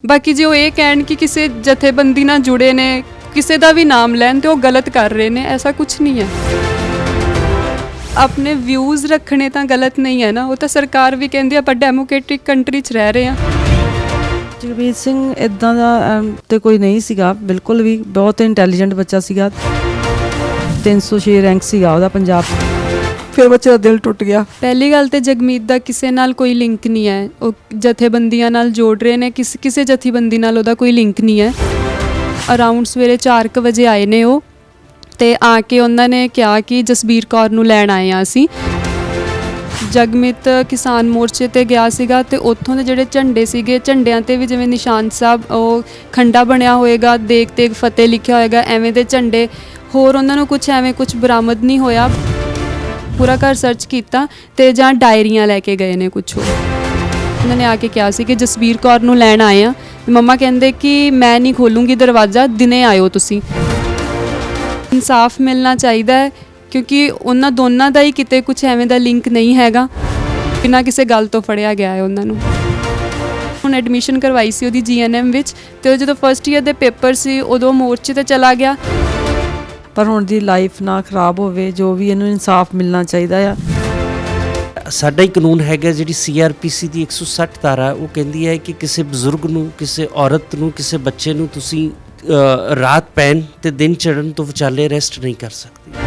ਬਾਕੀ ਜੇ ਉਹ ਇਹ ਕਹਿਣ ਕਿ ਕਿਸੇ ਜਥੇਬੰਦੀ ਨਾਲ ਜੁੜੇ ਨੇ, ਕਿਸੇ ਦਾ ਵੀ ਨਾਮ ਲੈਣ ਤੇ ਉਹ ਗਲਤ ਕਰ ਰਹੇ ਨੇ, ਐਸਾ ਕੁਝ ਨਹੀਂ ਹੈ। ਆਪਣੇ ਵਿਊਜ਼ ਰੱਖਣੇ ਤਾਂ ਗਲਤ ਨਹੀਂ ਹੈ ਨਾ, ਉਹ ਤਾਂ ਸਰਕਾਰ ਵੀ ਕਹਿੰਦੀ ਆਪਾਂ ਡੈਮੋਕ੍ਰੈਟਿਕ ਕੰਟਰੀ 'ਚ ਰਹਿ ਰਹੇ ਹਾਂ। ਜਗਮੀਤ ਸਿੰਘ ਇੱਦਾਂ ਦਾ ਤੇ ਕੋਈ ਨਹੀਂ ਸੀਗਾ ਬਿਲਕੁਲ ਵੀ, ਬਹੁਤ ਇੰਟੈਲੀਜੈਂਟ ਬੱਚਾ ਸੀਗਾ। 306 ਰੈਂਕ ਸੀਗਾ ਉਹਦਾ ਪੰਜਾਬ। ਫਿਰ ਬੱਚੇ ਦਾ ਦਿਲ ਟੁੱਟ ਗਿਆ। ਪਹਿਲੀ ਗੱਲ ਤੇ ਜਗਮੀਤ ਦਾ ਕਿਸੇ ਨਾਲ ਕੋਈ ਲਿੰਕ ਨਹੀਂ ਹੈ, ਉਹ ਜਥੇਬੰਦੀਆਂ ਨਾਲ ਜੋੜ ਰਹੇ ਨੇ, ਕਿਸੇ ਜਥੇਬੰਦੀ ਨਾਲ ਉਹਦਾ ਕੋਈ ਲਿੰਕ ਨਹੀਂ ਹੈ। ਅਰਾਊਂਡ ਸਵੇਰੇ 4 ਵਜੇ ਆਏ ਨੇ ਉਹ, ਤੇ ਆ ਕੇ ਉਹਨਾਂ ਨੇ ਕਿਹਾ ਕਿ ਜਸਬੀਰ ਕੌਰ ਨੂੰ ਲੈਣ ਆਏ ਆ ਅਸੀਂ। ਜਗਮੀਤ ਕਿਸਾਨ ਮੋਰਚੇ ਤੇ ਗਿਆ ਸੀਗਾ ਤੇ ਉੱਥੋਂ ਦੇ ਜਿਹੜੇ ਝੰਡੇ ਸੀਗੇ, ਝੰਡਿਆਂ ਤੇ ਵੀ ਜਿਵੇਂ ਨਿਸ਼ਾਨ ਸਾਹਿਬ ਉਹ ਖੰਡਾ ਬਣਿਆ ਹੋਏਗਾ, ਦੇਗ ਤੇਗ ਫਤਿਹ ਲਿਖਿਆ ਹੋਏਗਾ, ਐਵੇਂ ਦੇ ਝੰਡੇ। ਹੋਰ ਉਹਨਾਂ ਨੂੰ ਕੁਝ ਬਰਾਮਦ ਨਹੀਂ ਹੋਇਆ। ਪੂਰਾ ਘਰ ਸਰਚ ਕੀਤਾ ਤੇ ਜਾਂ ਡਾਇਰੀਆਂ ਲੈ ਕੇ ਗਏ ਨੇ ਕੁਝ ਹੋਰ। ਉਹਨਾਂ ਨੇ ਆ ਕੇ ਕਿਹਾ ਸੀ ਕਿ ਜਸਬੀਰ ਕੌਰ ਨੂੰ ਲੈਣ ਆਏ ਆ। ਮੰਮਾ ਕਹਿੰਦੇ ਕਿ ਮੈਂ ਨਹੀਂ ਖੋਲੂੰਗੀ ਦਰਵਾਜ਼ਾ, ਦਿਨੇ ਆਇਓ ਤੁਸੀਂ। ਇਨਸਾਫ ਮਿਲਣਾ ਚਾਹੀਦਾ ਹੈ ਕਿਉਂਕਿ ਉਹਨਾਂ ਦੋਨਾਂ ਦਾ ਹੀ ਕਿਤੇ ਕੁਝ ਐਵੇਂ ਦਾ ਲਿੰਕ ਨਹੀਂ ਹੈਗਾ, ਬਿਨਾਂ ਕਿਸੇ ਗੱਲ ਤੋਂ ਫੜਿਆ ਗਿਆ ਹੈ ਉਹਨਾਂ ਨੂੰ। ਹੁਣ ਐਡਮਿਸ਼ਨ ਕਰਵਾਈ ਸੀ ਉਹਦੀ GNM ਵਿੱਚ, ਤੇ ਉਹ ਜਦੋਂ ਫਸਟ ਈਅਰ ਦੇ ਪੇਪਰ ਸੀ ਉਦੋਂ ਮੋਰਚੇ ਤੇ ਚਲਾ ਗਿਆ। ਪਰ ਹੁਣ ਦੀ ਲਾਈਫ ਨਾ ਖਰਾਬ ਹੋਵੇ, ਜੋ ਵੀ ਇਹਨੂੰ ਇਨਸਾਫ ਮਿਲਣਾ ਚਾਹੀਦਾ ਆ। ਸਾਡਾ ਹੀ ਕਾਨੂੰਨ ਹੈਗਾ, ਜਿਹੜੀ CRPC ਦੀ 160 ਧਾਰਾ, ਉਹ ਕਹਿੰਦੀ ਹੈ ਕਿ ਕਿਸੇ ਬਜ਼ੁਰਗ ਨੂੰ, ਕਿਸੇ ਔਰਤ ਨੂੰ, ਕਿਸੇ ਬੱਚੇ ਨੂੰ ਤੁਸੀਂ ਰਾਤ ਪੈਣ ਤੇ ਦਿਨ ਚੜ੍ਹਨ ਤੋਂ ਵਿਚਾਲੇ ਅਰੈਸਟ ਨਹੀਂ ਕਰ ਸਕਦੇ।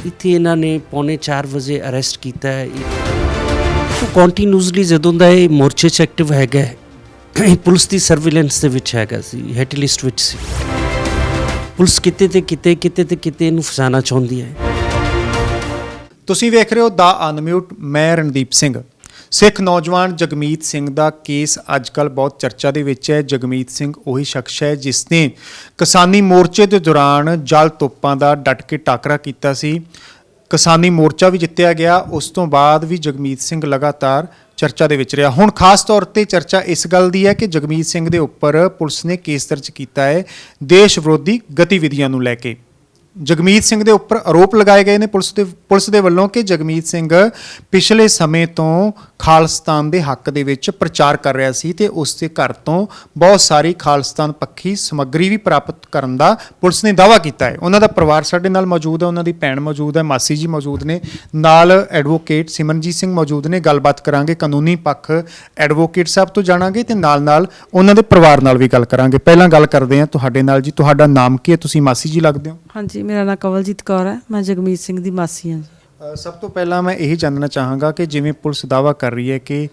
ਇੱਥੇ ਇਹਨਾਂ ਨੇ 3:45 ਵਜੇ ਅਰੈਸਟ ਕੀਤਾ ਹੈ। ਉਹ ਕੰਟੀਨਿਊਸਲੀ ਜਦੋਂ ਦਾ ਇਹ ਮੋਰਚੇ 'ਚ ਐਕਟਿਵ ਹੈਗਾ, ਇਹ ਪੁਲਿਸ ਦੀ ਸਰਵੇਲੈਂਸ ਦੇ ਵਿੱਚ ਹੈਗਾ ਸੀ, ਹਿੱਟ ਲਿਸਟ ਵਿੱਚ ਸੀ। ਪੁਲਿਸ ਕਿਤੇ ਤੇ ਕਿਤੇ ਇਹਨੂੰ ਫਸਾਉਣਾ ਚਾਹੁੰਦੀ ਹੈ। ਤੁਸੀਂ ਵੇਖ ਰਹੇ ਹੋ ਦਾ ਅਨਮਿਊਟ, ਮੈਂ ਰਣਦੀਪ ਸਿੰਘ। ਸਿੱਖ ਨੌਜਵਾਨ ਜਗਮੀਤ ਸਿੰਘ ਦਾ ਕੇਸ ਅੱਜ ਕੱਲ੍ਹ ਬਹੁਤ ਚਰਚਾ ਦੇ ਵਿੱਚ ਹੈ। ਜਗਮੀਤ ਸਿੰਘ ਉਹੀ ਸ਼ਖਸ ਹੈ ਜਿਸ ਨੇ ਕਿਸਾਨੀ ਮੋਰਚੇ ਦੇ ਦੌਰਾਨ ਜਲ ਤੋਪਾਂ ਦਾ ਡਟ ਕੇ ਟਾਕਰਾ ਕੀਤਾ ਸੀ। ਕਿਸਾਨੀ ਮੋਰਚਾ ਵੀ ਜਿੱਤਿਆ ਗਿਆ। ਉਸ ਤੋਂ ਬਾਅਦ ਵੀ ਜਗਮੀਤ ਸਿੰਘ ਲਗਾਤਾਰ ਚਰਚਾ ਦੇ ਵਿੱਚ ਰਿਹਾ। ਹੁਣ ਖਾਸ ਤੌਰ ਤੇ ਚਰਚਾ ਇਸ ਗੱਲ ਦੀ ਹੈ ਕਿ ਜਗਮੀਤ ਸਿੰਘ ਦੇ ਉੱਪਰ ਪੁਲਿਸ ਨੇ ਕੇਸ ਦਰਜ ਕੀਤਾ ਹੈ ਦੇਸ਼ ਵਿਰੋਧੀ ਗਤੀਵਿਧੀਆਂ ਨੂੰ ਲੈ ਕੇ। ਜਗਮੀਤ ਸਿੰਘ ਦੇ ਉੱਪਰ ਆਰੋਪ ਲਗਾਏ ਗਏ ਨੇ ਪੁਲਿਸ ਦੇ ਵੱਲੋਂ ਕਿ ਜਗਮੀਤ ਸਿੰਘ ਪਿਛਲੇ ਸਮੇਂ ਤੋਂ ਖਾਲਿਸਤਾਨ ਦੇ ਹੱਕ ਦੇ ਵਿੱਚ ਪ੍ਰਚਾਰ ਕਰ ਰਿਹਾ ਸੀ ਤੇ ਉਸ ਦੇ ਘਰ ਤੋਂ ਬਹੁਤ ਸਾਰੀ ਖਾਲਿਸਤਾਨ ਪੱਖੀ ਸਮੱਗਰੀ ਵੀ ਪ੍ਰਾਪਤ ਕਰਨ ਦਾ ਪੁਲਿਸ ਨੇ ਦਾਅਵਾ ਕੀਤਾ ਹੈ। ਉਹਨਾਂ ਦਾ ਪਰਿਵਾਰ ਸਾਡੇ ਨਾਲ ਮੌਜੂਦ ਹੈ, ਉਹਨਾਂ ਦੀ ਭੈਣ ਮੌਜੂਦ ਹੈ, ਮਾਸੀ ਜੀ ਮੌਜੂਦ ਨੇ, ਨਾਲ ਐਡਵੋਕੇਟ ਸਿਮਰਨਜੀਤ ਸਿੰਘ ਮੌਜੂਦ ਨੇ। ਗੱਲਬਾਤ ਕਰਾਂਗੇ, ਕਾਨੂੰਨੀ ਪੱਖ ਐਡਵੋਕੇਟ ਸਾਹਿਬ ਤੋਂ ਜਾਣਾਂਗੇ ਤੇ ਨਾਲ ਉਹਨਾਂ ਦੇ ਪਰਿਵਾਰ ਨਾਲ ਵੀ ਗੱਲ ਕਰਾਂਗੇ। ਪਹਿਲਾਂ ਗੱਲ ਕਰਦੇ ਹਾਂ ਤੁਹਾਡੇ ਨਾਲ ਜੀ। ਤੁਹਾਡਾ ਨਾਮ ਕੀ ਹੈ? ਤੁਸੀਂ ਮਾਸੀ ਜੀ ਲੱਗਦੇ ਹੋ? ਹਾਂਜੀ, ਮੇਰਾ ਨਾਮ ਕਵਲਜੀਤ ਕੌਰ ਹੈ, ਮੈਂ ਜਗਮੀਤ ਸਿੰਘ ਦੀ ਮਾਸੀ ਹਾਂ ਜੀ। ਸਭ ਤੋਂ ਪਹਿਲਾਂ ਮੈਂ ਇਹੀ ਜਾਣਨਾ ਚਾਹਾਂਗਾ ਕਿ ਜਿਵੇਂ ਪੁਲਿਸ ਦਾਅਵਾ ਕਰ ਰਹੀ ਹੈ ਕਿ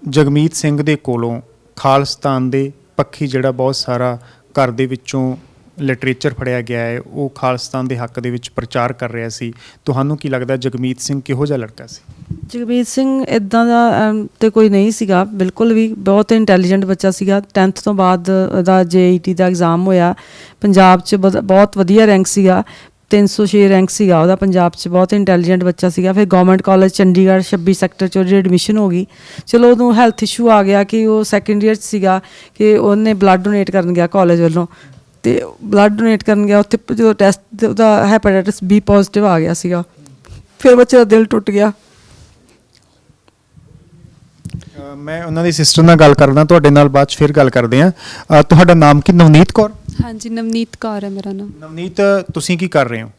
ਜਗਮੀਤ ਸਿੰਘ ਦੇ ਕੋਲੋਂ ਖਾਲਿਸਤਾਨ ਦੇ ਪੱਖੀ ਜਿਹੜਾ ਬਹੁਤ ਸਾਰਾ ਘਰ ਦੇ ਵਿੱਚੋਂ ਲਿਟਰੇਚਰ ਫੜਿਆ ਗਿਆ ਹੈ, ਉਹ ਖਾਲਿਸਤਾਨ ਦੇ ਹੱਕ ਦੇ ਵਿੱਚ ਪ੍ਰਚਾਰ ਕਰ ਰਿਹਾ ਸੀ, ਤੁਹਾਨੂੰ ਕੀ ਲੱਗਦਾ ਜਗਮੀਤ ਸਿੰਘ ਕਿਹੋ ਜਿਹਾ ਲੜਕਾ ਸੀ? ਜਗਮੀਤ ਸਿੰਘ ਇੱਦਾਂ ਦਾ ਤੇ ਕੋਈ ਨਹੀਂ ਸੀਗਾ ਬਿਲਕੁਲ ਵੀ, ਬਹੁਤ ਇੰਟੈਲੀਜੈਂਟ ਬੱਚਾ ਸੀਗਾ। 10th ਤੋਂ ਬਾਅਦ ਉਹਦਾ JET ਦਾ ਐਗਜ਼ਾਮ ਹੋਇਆ, ਪੰਜਾਬ 'ਚ ਬਹੁਤ ਵਧੀਆ ਰੈਂਕ ਸੀਗਾ, 306 ਰੈਂਕ ਸੀਗਾ ਉਹਦਾ ਪੰਜਾਬ 'ਚ। ਬਹੁਤ ਇੰਟੈਲੀਜੈਂਟ ਬੱਚਾ ਸੀਗਾ। ਫਿਰ ਗਵਰਨਮੈਂਟ ਕਾਲਜ ਚੰਡੀਗੜ੍ਹ 26 ਸੈਕਟਰ 'ਚ ਉਹਦੀ ਐਡਮਿਸ਼ਨ ਹੋ ਗਈ। ਚਲੋ ਉਹਨੂੰ ਹੈਲਥ ਇਸ਼ੂ ਆ ਗਿਆ ਕਿ ਉਹ ਸੈਕੰਡ ਈਅਰ 'ਚ ਸੀਗਾ ਕਿ ਉਹਨੇ ਬਲੱਡ ਡੋਨੇਟ ਕਰਨ ਗਿਆ ਕਾਲਜ ਵੱਲੋਂ, ਤੇ ਬਲੱਡ ਡੋਨੇਟ ਕਰਨ ਗਿਆ। ਉੱਥੇ ਜਦੋਂ ਟੈਸਟ ਉਹਦਾ ਹੈਪੇਟਾਈਟਸ B ਪੋਜ਼ੀਟਿਵ ਆ ਗਿਆ ਸੀਗਾ। ਫਿਰ ਬੱਚੇ ਦਾ ਦਿਲ ਟੁੱਟ ਗਿਆ। ਮੈਂ ਉਹਨਾਂ ਦੀ ਸਿਸਟਰ ਨਾਲ ਗੱਲ ਕਰਦਾ, ਤੁਹਾਡੇ ਨਾਲ ਬਾਅਦ 'ਚ ਫਿਰ ਗੱਲ ਕਰਦੇ ਹਾਂ। ਤੁਹਾਡਾ ਨਾਮ ਕੀ? ਨਵਨੀਤ ਕੌਰ? ਹਾਂਜੀ, ਨਵਨੀਤ ਕੌਰ ਹੈ ਮੇਰਾ ਨਾਮ। ਨਵਨੀਤ, ਤੁਸੀਂ ਕੀ ਕਰ ਰਹੇ ਹੋ?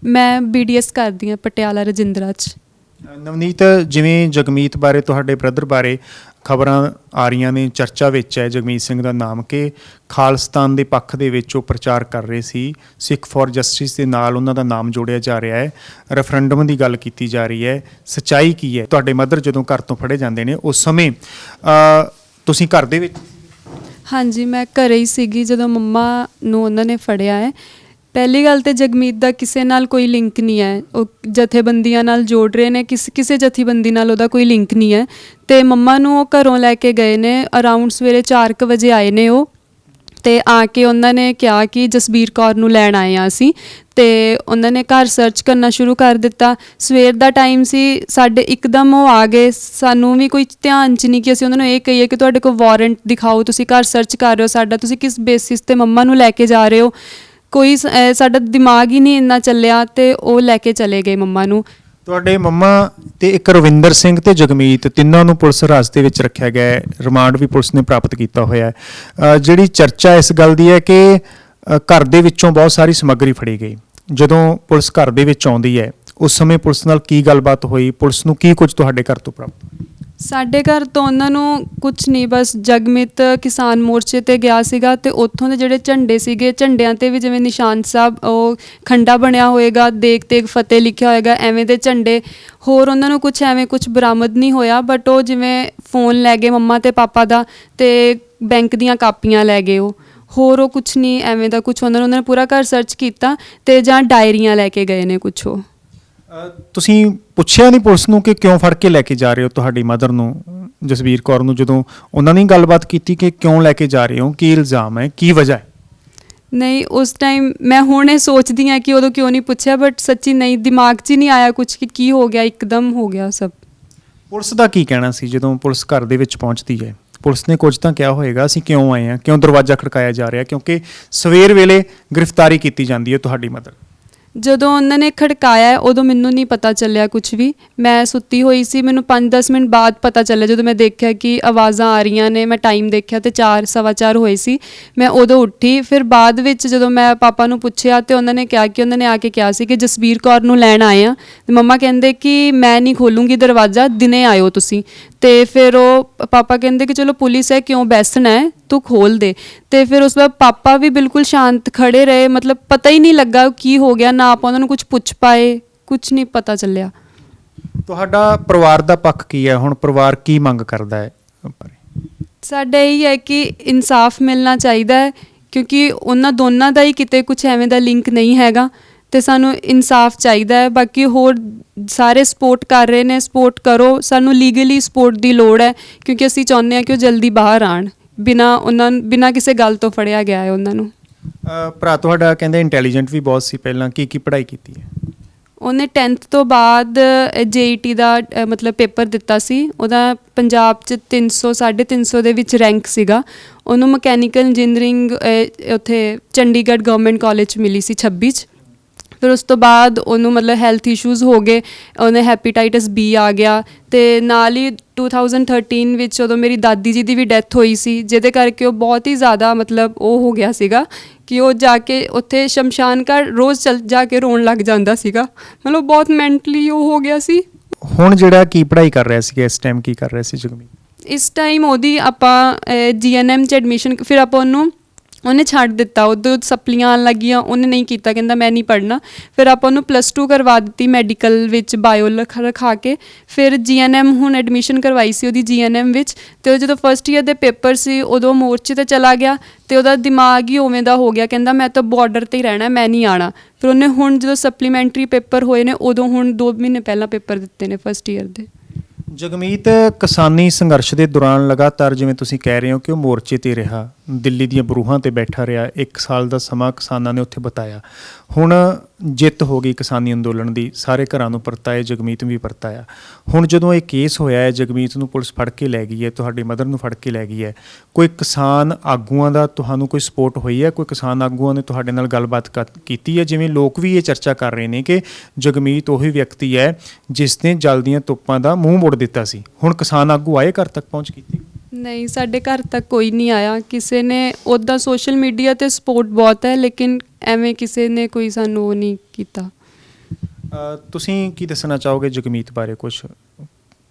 ਮੈਂ BDS ਕਰਦੀ ਹਾਂ ਪਟਿਆਲਾ ਰਜਿੰਦਰਾ 'ਚ। ਨਵਨੀਤ, ਜਿਵੇਂ ਜਗਮੀਤ ਬਾਰੇ, ਤੁਹਾਡੇ ਬ੍ਰਦਰ ਬਾਰੇ ਖਬਰਾਂ ਆ ਰਹੀਆਂ ਨੇ, ਚਰਚਾ ਵਿੱਚ ਹੈ ਜਗਮੀਤ ਸਿੰਘ ਦਾ ਨਾਮ ਕਿ ਖਾਲਿਸਤਾਨ ਦੇ ਪੱਖ ਦੇ ਵਿੱਚ ਉਹ ਪ੍ਰਚਾਰ ਕਰ ਰਹੇ ਸੀ। ਸਿੱਖ ਫੋਰ ਜਸਟਿਸ ਦੇ ਨਾਲ ਉਹਨਾਂ ਦਾ ਨਾਮ ਜੋੜਿਆ ਜਾ ਰਿਹਾ ਹੈ, ਰੈਫਰੈਂਡਮ ਦੀ ਗੱਲ ਕੀਤੀ ਜਾ ਰਹੀ ਹੈ। ਸੱਚਾਈ ਕੀ ਹੈ? ਤੁਹਾਡੇ ਮਦਰ ਜਦੋਂ ਘਰ ਤੋਂ ਫੜੇ ਜਾਂਦੇ ਨੇ ਉਸ ਸਮੇਂ ਤੁਸੀਂ ਘਰ ਦੇ ਵਿੱਚ? ਹਾਂਜੀ, ਮੈਂ ਘਰੇ ਹੀ ਸੀਗੀ ਜਦੋਂ ਮੰਮਾ ਨੂੰ ਉਹਨਾਂ ਨੇ ਫੜਿਆ ਹੈ। ਪਹਿਲੀ ਗੱਲ ਤਾਂ ਜਗਮੀਤ ਦਾ ਕਿਸੇ ਨਾਲ ਕੋਈ ਲਿੰਕ ਨਹੀਂ ਹੈ, ਉਹ ਜਥੇਬੰਦੀਆਂ ਨਾਲ ਜੋੜ ਰਹੇ ਨੇ, ਕਿਸੇ ਜਥੇਬੰਦੀ ਨਾਲ ਉਹਦਾ ਕੋਈ ਲਿੰਕ ਨਹੀਂ ਹੈ। ਅਤੇ ਮੰਮਾ ਨੂੰ ਉਹ ਘਰੋਂ ਲੈ ਕੇ ਗਏ ਨੇ, ਅਰਾਊਂਡ ਸਵੇਰੇ 4 ਵਜੇ ਆਏ ਨੇ ਉਹ, ਅਤੇ ਆ ਕੇ ਉਹਨਾਂ ਨੇ ਕਿਹਾ ਕਿ ਜਸਬੀਰ ਕੌਰ ਨੂੰ ਲੈਣ ਆਏ ਹਾਂ ਅਸੀਂ। ਅਤੇ ਉਹਨਾਂ ਨੇ ਘਰ ਸਰਚ ਕਰਨਾ ਸ਼ੁਰੂ ਕਰ ਦਿੱਤਾ। ਸਵੇਰ ਦਾ ਟਾਈਮ ਸੀ, ਸਾਡੇ ਇੱਕਦਮ ਉਹ ਆ ਗਏ। ਸਾਨੂੰ ਵੀ ਕੋਈ ਧਿਆਨ 'ਚ ਨਹੀਂ ਕਿ ਅਸੀਂ ਉਹਨਾਂ ਨੂੰ ਇਹ ਕਹੀਏ ਕਿ ਤੁਹਾਡੇ ਕੋਲ ਵਾਰੰਟ ਦਿਖਾਓ, ਤੁਸੀਂ ਘਰ ਸਰਚ ਕਰ ਰਹੇ ਹੋ ਸਾਡਾ, ਤੁਸੀਂ ਕਿਸ ਬੇਸਿਸ 'ਤੇ ਮੰਮਾ ਨੂੰ ਲੈ ਕੇ ਜਾ ਰਹੇ ਹੋ। ਕੋਈ ਸਾਡਾ ਦਿਮਾਗ ਹੀ ਨਹੀਂ ਇੰਨਾ ਚੱਲਿਆ, ਅਤੇ ਉਹ ਲੈ ਕੇ ਚਲੇ ਗਏ ਮੰਮਾ ਨੂੰ। ਤੁਹਾਡੇ ਮੰਮਾ ਤੇ ਇੱਕ ਰਵਿੰਦਰ ਸਿੰਘ ਤੇ ਜਗਮੀਤ ਤਿੰਨਾਂ ਨੂੰ ਪੁਲਿਸ ਹਿਰਾਸਤ ਦੇ ਵਿੱਚ ਰੱਖਿਆ ਗਿਆ ਹੈ। ਰਿਮਾਂਡ ਵੀ ਪੁਲਿਸ ਨੇ ਪ੍ਰਾਪਤ ਕੀਤਾ ਹੋਇਆ ਹੈ। ਜਿਹੜੀ ਚਰਚਾ ਇਸ ਗੱਲ ਦੀ ਹੈ ਕਿ ਘਰ ਦੇ ਵਿੱਚੋਂ ਬਹੁਤ ਸਾਰੀ ਸਮੱਗਰੀ ਫੜੀ ਗਈ। ਜਦੋਂ ਪੁਲਿਸ ਘਰ ਦੇ ਵਿੱਚ ਆਉਂਦੀ ਹੈ ਉਸ ਸਮੇਂ ਪੁਲਿਸ ਨਾਲ ਕੀ ਗੱਲਬਾਤ ਹੋਈ, ਪੁਲਿਸ ਨੂੰ ਕੀ ਕੁਝ ਤੁਹਾਡੇ ਘਰ ਤੋਂ ਪ੍ਰਾਪਤ ਹੋਇਆ? ਸਾਡੇ ਘਰ ਤੋਂ ਉਹਨਾਂ ਨੂੰ ਕੁਝ ਨਹੀਂ, ਬਸ ਜਗਮੀਤ ਕਿਸਾਨ ਮੋਰਚੇ ਤੇ ਗਿਆ ਸੀਗਾ ਤੇ ਉੱਥੋਂ ਦੇ ਜਿਹੜੇ ਝੰਡੇ ਸੀਗੇ, ਝੰਡਿਆਂ ਤੇ ਵੀ ਜਿਵੇਂ ਨਿਸ਼ਾਨ ਸਾਹਿਬ ਉਹ ਖੰਡਾ ਬਣਿਆ ਹੋਏਗਾ, ਦੇਖ ਤੇਗ ਫਤਿਹ ਲਿਖਿਆ ਹੋਏਗਾ, ਐਵੇਂ ਦੇ ਝੰਡੇ। ਹੋਰ ਉਹਨਾਂ ਨੂੰ ਕੁਝ ਐਵੇਂ ਕੁਝ ਬਰਾਮਦ ਨਹੀਂ ਹੋਇਆ, ਬਟ ਉਹ ਜਿਵੇਂ ਫੋਨ ਲੈ ਗਏ ਮੰਮਾ ਤੇ ਪਾਪਾ ਦਾ, ਤੇ ਬੈਂਕ ਦੀਆਂ ਕਾਪੀਆਂ ਲੈ ਗਏ ਉਹ। ਹੋਰ ਉਹ ਕੁਝ ਨਹੀਂ ਐਵੇਂ ਦਾ ਕੁਝ ਉਹਨਾਂ ਨੇ ਪੂਰਾ ਘਰ ਸਰਚ ਕੀਤਾ ਤੇ ਜਾਂ ਡਾਇਰੀਆਂ ਲੈ ਕੇ ਗਏ ਨੇ ਕੁਝ ਉਹ। ਤੁਸੀਂ ਪੁੱਛਿਆ ਨਹੀਂ ਪੁਲਿਸ ਨੂੰ ਕਿ ਕਿਉਂ ਫੜ ਕੇ ਲੈ ਕੇ ਜਾ ਰਹੇ ਹੋ ਤੁਹਾਡੀ ਮਦਰ ਨੂੰ, ਜਸਵੀਰ ਕੌਰ ਨੂੰ? ਜਦੋਂ ਉਹਨਾਂ ਨੇ ਗੱਲਬਾਤ ਕੀਤੀ ਕਿ ਕਿਉਂ ਲੈ ਕੇ ਜਾ ਰਹੇ ਹੋ, ਕੀ ਇਲਜ਼ਾਮ ਹੈ, ਕੀ ਵਜ੍ਹਾ ਹੈ? ਨਹੀਂ, ਉਸ ਟਾਈਮ ਮੈਂ ਹੁਣ ਇਹ ਸੋਚਦੀ ਹਾਂ ਕਿ ਉਦੋਂ ਕਿਉਂ ਨਹੀਂ ਪੁੱਛਿਆ, ਬਟ ਸੱਚੀ ਨਹੀਂ, ਦਿਮਾਗ 'ਚ ਹੀ ਨਹੀਂ ਆਇਆ ਕੁਝ ਕਿ ਕੀ ਹੋ ਗਿਆ, ਇੱਕਦਮ ਹੋ ਗਿਆ ਸਭ। ਪੁਲਿਸ ਦਾ ਕੀ ਕਹਿਣਾ ਸੀ ਜਦੋਂ ਪੁਲਿਸ ਘਰ ਦੇ ਵਿੱਚ ਪਹੁੰਚਦੀ ਹੈ? ਪੁਲਿਸ ਨੇ ਕੁਝ ਤਾਂ ਕਿਹਾ ਹੋਏਗਾ, ਅਸੀਂ ਕਿਉਂ ਆਏ ਹਾਂ, ਕਿਉਂ ਦਰਵਾਜ਼ਾ ਖੜਕਾਇਆ ਜਾ ਰਿਹਾ? ਕਿਉਂਕਿ ਸਵੇਰ ਵੇਲੇ ਗ੍ਰਿਫਤਾਰੀ ਕੀਤੀ ਜਾਂਦੀ ਹੈ ਤੁਹਾਡੀ ਮਦਰ। ਜਦੋਂ ਉਹਨਾਂ ਨੇ ਖੜਕਾਇਆ ਉਦੋਂ ਮੈਨੂੰ ਨਹੀਂ ਪਤਾ ਚੱਲਿਆ ਕੁਝ ਵੀ, ਮੈਂ ਸੁੱਤੀ ਹੋਈ ਸੀ। ਮੈਨੂੰ 5-10 ਮਿੰਟ ਬਾਅਦ ਪਤਾ ਚੱਲਿਆ ਜਦੋਂ ਮੈਂ ਦੇਖਿਆ ਕਿ ਆਵਾਜ਼ਾਂ ਆ ਰਹੀਆਂ ਨੇ। ਮੈਂ ਟਾਈਮ ਦੇਖਿਆ ਤੇ 4:15 ਹੋਏ ਸੀ। ਮੈਂ ਉਦੋਂ ਉੱਠੀ। ਫਿਰ ਬਾਅਦ ਵਿੱਚ ਜਦੋਂ ਮੈਂ ਪਾਪਾ ਨੂੰ ਪੁੱਛਿਆ ਤੇ ਉਹਨਾਂ ਨੇ ਕਿਹਾ ਕਿ ਉਹਨਾਂ ਨੇ ਆ ਕੇ ਕਿਹਾ ਸੀ ਕਿ ਜਸਵੀਰ ਕੌਰ ਨੂੰ ਲੈਣ ਆਏ ਆ। ਤੇ ਮੰਮਾ ਕਹਿੰਦੇ ਕਿ ਮੈਂ ਨਹੀਂ ਖੋਲੂੰਗੀ ਦਰਵਾਜ਼ਾ, ਦਿਨੇ ਆਇਓ ਤੁਸੀਂ। ਤੇ ਫਿਰ ਉਹ ਪਾਪਾ ਕਹਿੰਦੇ ਕਿ ਚਲੋ ਪੁਲਿਸ ਹੈ, ਕਿਉਂ ਬੈਸਣਾ ਹੈ, ਤੂੰ ਖੋਲ ਦੇ। ਤੇ ਫਿਰ ਉਸ ਤੋਂ ਬਾਅਦ ਪਾਪਾ ਵੀ ਬਿਲਕੁਲ ਸ਼ਾਂਤ ਖੜੇ ਰਹੇ, ਮਤਲਬ ਪਤਾ ਹੀ ਨਹੀਂ ਲੱਗਾ ਕੀ ਹੋ ਗਿਆ, ਨਾ ਆਪਾਂ ਉਹਨਾਂ ਨੂੰ ਕੁਝ ਪੁੱਛ ਪਾਏ, ਕੁਝ ਨਹੀਂ ਪਤਾ ਚੱਲਿਆ। ਤੁਹਾਡਾ ਪਰਿਵਾਰ ਦਾ ਪੱਖ ਕੀ ਹੈ ਹੁਣ? ਪਰਿਵਾਰ ਕੀ ਮੰਗ ਕਰਦਾ ਹੈ? ਸਾਡਾ ਇਹੀ ਹੈ ਕਿ ਇਨਸਾਫ ਮਿਲਣਾ ਚਾਹੀਦਾ ਹੈ, ਕਿਉਂਕਿ ਉਹਨਾਂ ਦੋਨਾਂ ਦਾ ਹੀ ਕਿਤੇ ਕੁਝ ਐਵੇਂ ਦਾ ਲਿੰਕ ਨਹੀਂ ਹੈਗਾ ਤੇ ਸਾਨੂੰ ਇਨਸਾਫ ਚਾਹੀਦਾ ਹੈ। ਬਾਕੀ ਹੋਰ ਸਾਰੇ ਸਪੋਰਟ ਕਰ ਰਹੇ ਨੇ, ਸਪੋਰਟ ਕਰੋ। ਸਾਨੂੰ ਲੀਗਲੀ ਸਪੋਰਟ ਦੀ ਲੋੜ ਹੈ ਕਿਉਂਕਿ ਅਸੀਂ ਚਾਹੁੰਦੇ ਹਾਂ ਕਿ ਉਹ ਜਲਦੀ ਬਾਹਰ ਆਉਣ, ਬਿਨਾਂ ਕਿਸੇ ਗੱਲ ਤੋਂ ਫੜਿਆ ਗਿਆ ਹੈ ਉਹਨਾਂ ਨੂੰ। ਭਰਾ ਤੁਹਾਡਾ ਕਹਿੰਦੇ ਇੰਟੈਲੀਜੈਂਟ ਵੀ ਬਹੁਤ ਸੀ ਪਹਿਲਾਂ, ਕੀ ਪੜ੍ਹਾਈ ਕੀਤੀ ਹੈ? ਉਹਨੇ 10th ਤੋਂ ਬਾਅਦ JET ਦਾ ਮਤਲਬ ਪੇਪਰ ਦਿੱਤਾ ਸੀ। ਉਹਦਾ ਪੰਜਾਬ 'ਚ 300-350 ਦੇ ਵਿੱਚ ਰੈਂਕ ਸੀਗਾ। ਉਹਨੂੰ ਮਕੈਨੀਕਲ ਇੰਜੀਨੀਅਰਿੰਗ ਉੱਥੇ ਚੰਡੀਗੜ੍ਹ ਗਵਰਨਮੈਂਟ ਕਾਲਜ 'ਚ ਮਿਲੀ ਸੀ 26 'ਚ। ਫਿਰ ਉਸ ਤੋਂ ਬਾਅਦ ਉਹਨੂੰ ਮਤਲਬ ਹੈਲਥ ਇਸ਼ੂਜ਼ ਹੋ ਗਏ, ਉਹਨੇ ਹੈਪੇਟਾਈਟਸ B ਆ ਗਿਆ ਤੇ ਨਾਲ ਹੀ 2013 ਵਿੱਚ ਉਦੋਂ ਮੇਰੀ ਦਾਦੀ ਜੀ ਦੀ ਵੀ ਡੈਥ ਹੋਈ ਸੀ, ਜਿਹਦੇ ਕਰਕੇ ਉਹ ਬਹੁਤ ਹੀ ਜ਼ਿਆਦਾ ਮਤਲਬ ਉਹ ਹੋ ਗਿਆ ਸੀਗਾ ਕਿ ਉਹ ਜਾ ਕੇ ਉੱਥੇ ਸ਼ਮਸ਼ਾਨ ਘਾਟ ਰੋਜ਼ ਚੱਲ ਜਾ ਕੇ ਰੋਣ ਲੱਗ ਜਾਂਦਾ ਸੀਗਾ। ਮਤਲਬ ਬਹੁਤ ਮੈਂਟਲੀ ਉਹ ਹੋ ਗਿਆ ਸੀ। ਹੁਣ ਜਿਹੜਾ ਕੀ ਪੜ੍ਹਾਈ ਕਰ ਰਿਹਾ ਸੀ ਇਸ ਟਾਈਮ, ਕੀ ਕਰ ਰਿਹਾ ਸੀ ਜਗਮੀਤ? ਇਸ ਟਾਈਮ ਉਹਦੀ ਆਪਾਂ GNM 'ਚ ਐਡਮਿਸ਼ਨ, ਫਿਰ ਆਪਾਂ ਉਹਨੇ ਛੱਡ ਦਿੱਤਾ। ਉਦੋਂ ਸਪਲੀਆਂ ਆਉਣ ਲੱਗੀਆਂ, ਉਹਨੇ ਨਹੀਂ ਕੀਤਾ, ਕਹਿੰਦਾ ਮੈਂ ਨਹੀਂ ਪੜ੍ਹਨਾ। ਫਿਰ ਆਪਾਂ ਉਹਨੂੰ +2 ਕਰਵਾ ਦਿੱਤੀ ਮੈਡੀਕਲ ਵਿੱਚ, ਬਾਇਓ ਰਖਾ ਕੇ। ਫਿਰ GNM ਹੁਣ ਐਡਮਿਸ਼ਨ ਕਰਵਾਈ ਸੀ ਉਹਦੀ GNM ਵਿੱਚ। ਅਤੇ ਉਹ ਜਦੋਂ ਫਸਟ ਈਅਰ ਦੇ ਪੇਪਰ ਸੀ ਉਦੋਂ ਮੋਰਚੇ 'ਤੇ ਚਲਾ ਗਿਆ ਅਤੇ ਉਹਦਾ ਦਿਮਾਗ ਹੀ ਉਵੇਂ ਦਾ ਹੋ ਗਿਆ, ਕਹਿੰਦਾ ਮੈਂ ਤਾਂ ਬਾਰਡਰ 'ਤੇ ਹੀ ਰਹਿਣਾ, ਮੈਂ ਨਹੀਂ ਆਉਣਾ। ਫਿਰ ਉਹਨੇ ਹੁਣ ਜਦੋਂ ਸਪਲੀਮੈਂਟਰੀ ਪੇਪਰ ਹੋਏ ਨੇ ਉਦੋਂ ਹੁਣ 2 ਮਹੀਨੇ ਪਹਿਲਾਂ ਪੇਪਰ ਦਿੱਤੇ ਨੇ ਫਸਟ ਈਅਰ ਦੇ। ਜਗਮੀਤ ਕਿਸਾਨੀ ਸੰਘਰਸ਼ ਦੇ ਦੌਰਾਨ ਲਗਾਤਾਰ ਜਿਵੇਂ ਤੁਸੀਂ ਕਹਿ ਰਹੇ ਹੋ ਕਿ ਉਹ ਮੋਰਚੇ 'ਤੇ ਰਿਹਾ, ਦਿੱਲੀ ਦੀਆਂ ਬਰੂਹਾਂ 'ਤੇ ਬੈਠਾ ਰਿਹਾ, 1 ਸਾਲ ਦਾ ਸਮਾਂ ਕਿਸਾਨਾਂ ਨੇ ਉੱਥੇ ਬਿਤਾਇਆ। ਹੁਣ ਜਿੱਤ ਹੋ ਗਈ ਕਿਸਾਨੀ ਅੰਦੋਲਨ ਦੀ, ਸਾਰੇ ਘਰਾਂ ਨੂੰ ਪਰਤਾਏ, ਜਗਮੀਤ ਵੀ ਪਰਤਾਇਆ। ਹੁਣ ਜਦੋਂ ਇਹ ਕੇਸ ਹੋਇਆ ਹੈ, ਜਗਮੀਤ ਨੂੰ ਪੁਲਿਸ ਫੜ ਕੇ ਲੈ ਗਈ ਹੈ, ਤੁਹਾਡੀ ਮਦਰ ਨੂੰ ਫੜ ਕੇ ਲੈ ਗਈ ਹੈ, ਕੋਈ ਕਿਸਾਨ ਆਗੂਆਂ ਦਾ ਤੁਹਾਨੂੰ ਕੋਈ ਸਪੋਰਟ ਹੋਈ ਹੈ? ਕੋਈ ਕਿਸਾਨ ਆਗੂਆਂ ਨੇ ਤੁਹਾਡੇ ਨਾਲ ਗੱਲਬਾਤ ਕੀਤੀ ਹੈ? ਜਿਵੇਂ ਲੋਕ ਵੀ ਇਹ ਚਰਚਾ ਕਰ ਰਹੇ ਨੇ ਕਿ ਜਗਮੀਤ ਉਹੀ ਵਿਅਕਤੀ ਹੈ ਜਿਸ ਨੇ ਜਲ ਦੀਆਂ ਤੋਪਾਂ ਦਾ ਮੂੰਹ ਮੋੜ ਦਿੱਤਾ ਸੀ। ਹੁਣ ਕਿਸਾਨ ਆਗੂ ਆਏ, ਘਰ ਤੱਕ ਪਹੁੰਚ ਕੀਤੀ? ਨਹੀਂ, ਸਾਡੇ ਘਰ ਤੱਕ ਕੋਈ ਨਹੀਂ ਆਇਆ। ਕਿਸੇ ਨੇ ਉੱਦਾਂ ਸੋਸ਼ਲ ਮੀਡੀਆ 'ਤੇ ਸਪੋਰਟ ਬਹੁਤ ਹੈ, ਲੇਕਿਨ ਐਵੇਂ ਕਿਸੇ ਨੇ ਕੋਈ ਸਾਨੂੰ ਉਹ ਨਹੀਂ ਕੀਤਾ। ਤੁਸੀਂ ਕੀ ਦੱਸਣਾ ਚਾਹੋਗੇ ਜਗਮੀਤ ਬਾਰੇ ਕੁਝ?